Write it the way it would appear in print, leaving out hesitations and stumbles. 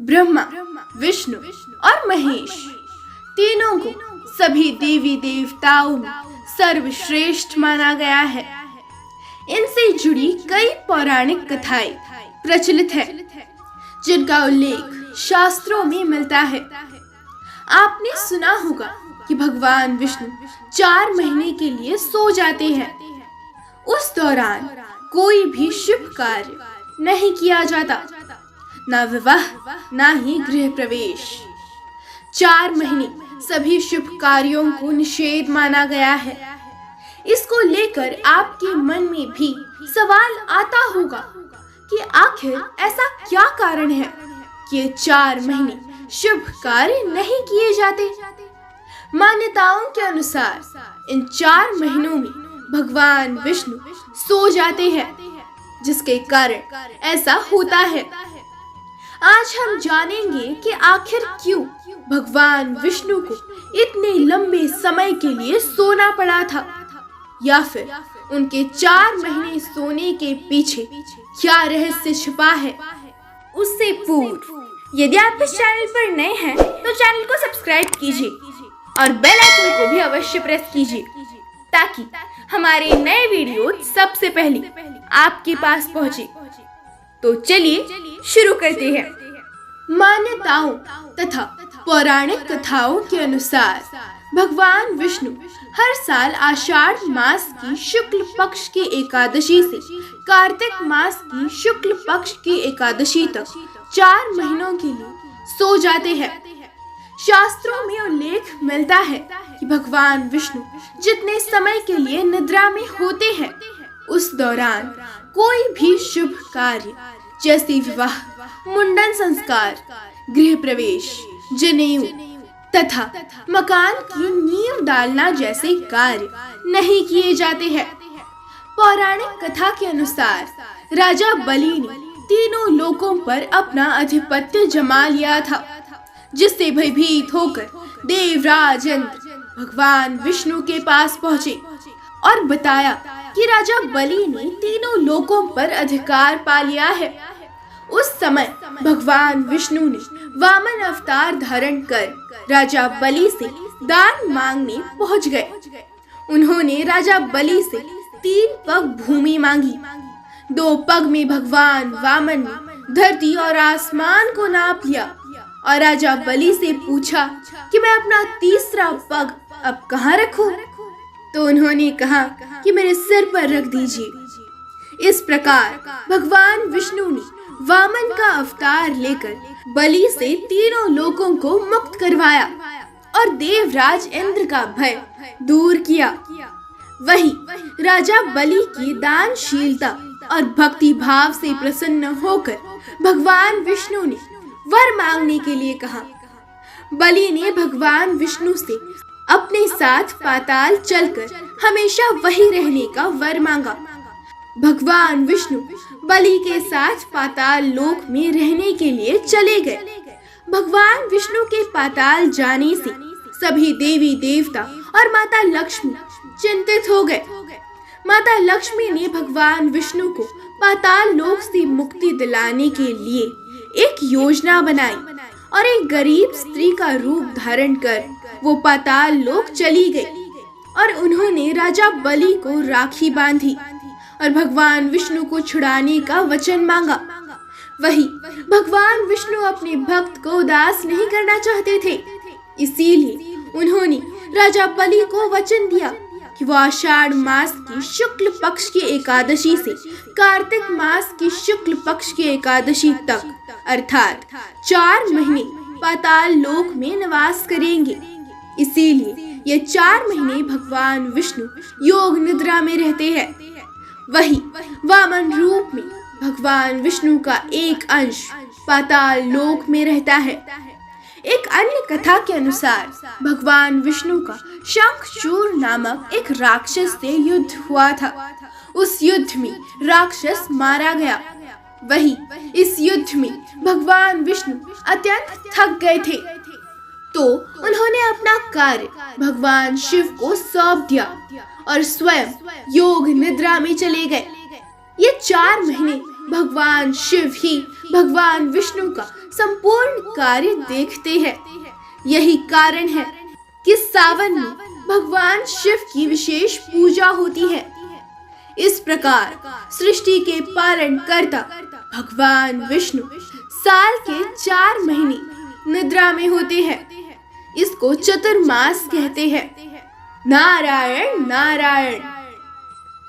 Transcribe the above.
ब्रह्मा, विष्णु और महेश तीनों को सभी देवी देवताओं में सर्वश्रेष्ठ माना गया है। इनसे जुड़ी कई पौराणिक कथाएं प्रचलित है, जिनका उल्लेख शास्त्रों में मिलता है। आपने सुना होगा कि भगवान विष्णु 4 महीने के लिए सो जाते हैं। उस दौरान कोई भी शुभ कार्य नहीं किया जाता, ना विवाह ना ही गृह प्रवेश। 4 महीने सभी शुभ कार्यों को निषेध माना गया है। इसको लेकर आपके मन में भी सवाल आता होगा कि आखिर ऐसा क्या कारण है कि ये 4 महीने शुभ कार्य नहीं किए जाते। मान्यताओं के अनुसार इन 4 महीनों में भगवान विष्णु सो जाते हैं, जिसके कारण ऐसा होता है। आज हम जानेंगे कि आखिर क्यों भगवान विष्णु को इतने लंबे समय के लिए सोना पड़ा था, या फिर उनके 4 महीने सोने के पीछे क्या रहस्य छिपा है। उससे पूर्व यदि आप इस चैनल पर नए हैं तो चैनल को सब्सक्राइब कीजिए और बेल आइकन को भी अवश्य प्रेस कीजिए, ताकि हमारे नए वीडियो सबसे पहले आपके पास पहुंचे। तो चलिए शुरू करते हैं। मान्यताओं तथा पौराणिक कथाओं के अनुसार भगवान विष्णु हर साल आषाढ़ मास की शुक्ल पक्ष की एकादशी से कार्तिक मास की शुक्ल पक्ष की एकादशी तक 4 महीनों के लिए सो जाते हैं। शास्त्रों में उल्लेख मिलता है कि भगवान विष्णु जितने समय के लिए निद्रा में होते हैं, उस दौरान कोई भी शुभ कार्य जैसे विवाह, मुंडन संस्कार, गृह प्रवेश, जनेऊ तथा मकान की नींव डालना जैसे कार्य नहीं किए जाते हैं। पौराणिक कथा के अनुसार राजा बलि ने तीनों लोकों पर अपना आधिपत्य जमा लिया था, जिससे भयभीत होकर देवराज इंद्र भगवान विष्णु के पास पहुँचे और बताया कि राजा बलि ने तीनों लोकों पर अधिकार पा लिया है। उस समय भगवान विष्णु ने वामन अवतार धारण कर राजा बलि से दान मांगने पहुंच गए। उन्होंने राजा बलि से 3 पग भूमि मांगी। 2 पग में भगवान वामन ने धरती और आसमान को नाप लिया और राजा बलि से पूछा कि मैं अपना तीसरा पग अब कहाँ रखूं? तो उन्होंने कहा कि मेरे सिर पर रख दीजिए। इस प्रकार भगवान विष्णु ने वामन का अवतार लेकर बलि से तीनों लोगों को मुक्त करवाया और देवराज इंद्र का भय दूर किया। वही राजा बलि की दानशीलता और भक्ति भाव से प्रसन्न होकर भगवान विष्णु ने वर मांगने के लिए कहा। बलि ने भगवान विष्णु से अपने साथ पाताल चलकर हमेशा वही रहने का वर मांगा। भगवान विष्णु बलि के साथ पाताल लोक में रहने के लिए चले गए। भगवान विष्णु के पाताल जाने से सभी देवी देवता और माता लक्ष्मी चिंतित हो गए। माता लक्ष्मी ने भगवान विष्णु को पाताल लोक से मुक्ति दिलाने के लिए एक योजना बनाई और एक गरीब स्त्री का रूप धारण कर वो पाताल लोक चली गई और उन्होंने राजा बलि को राखी बांधी और भगवान विष्णु को छुड़ाने का वचन मांगा। वही भगवान विष्णु अपने भक्त को उदास नहीं करना चाहते थे, इसीलिए उन्होंने राजा बलि को वचन दिया कि वो आषाढ़ मास की शुक्ल पक्ष की एकादशी से कार्तिक मास की शुक्ल पक्ष की एकादशी तक अर्थात 4 महीने पाताल लोक में निवास करेंगे। इसीलिए ये 4 महीने भगवान विष्णु योग निद्रा में रहते हैं। वही वामन रूप में भगवान विष्णु का एक अंश पाताल लोक में रहता है। एक अन्य कथा के अनुसार भगवान विष्णु का शंखचूर नामक एक राक्षस से युद्ध हुआ था। उस युद्ध में राक्षस मारा गया। वही इस युद्ध में भगवान विष्णु अत्यंत थक गए थे, तो उन्होंने अपना कार्य भगवान शिव को सौंप दिया और स्वयं योग निद्रा में चले गए। ये 4 महीने भगवान शिव ही भगवान विष्णु का संपूर्ण कार्य देखते हैं। यही कारण है कि सावन में भगवान शिव की विशेष पूजा होती है। इस प्रकार सृष्टि के पालन करता भगवान विष्णु साल के 4 महीने निद्रा में होते हैं। इसको चतुर्मास कहते हैं। नारायण नारायण।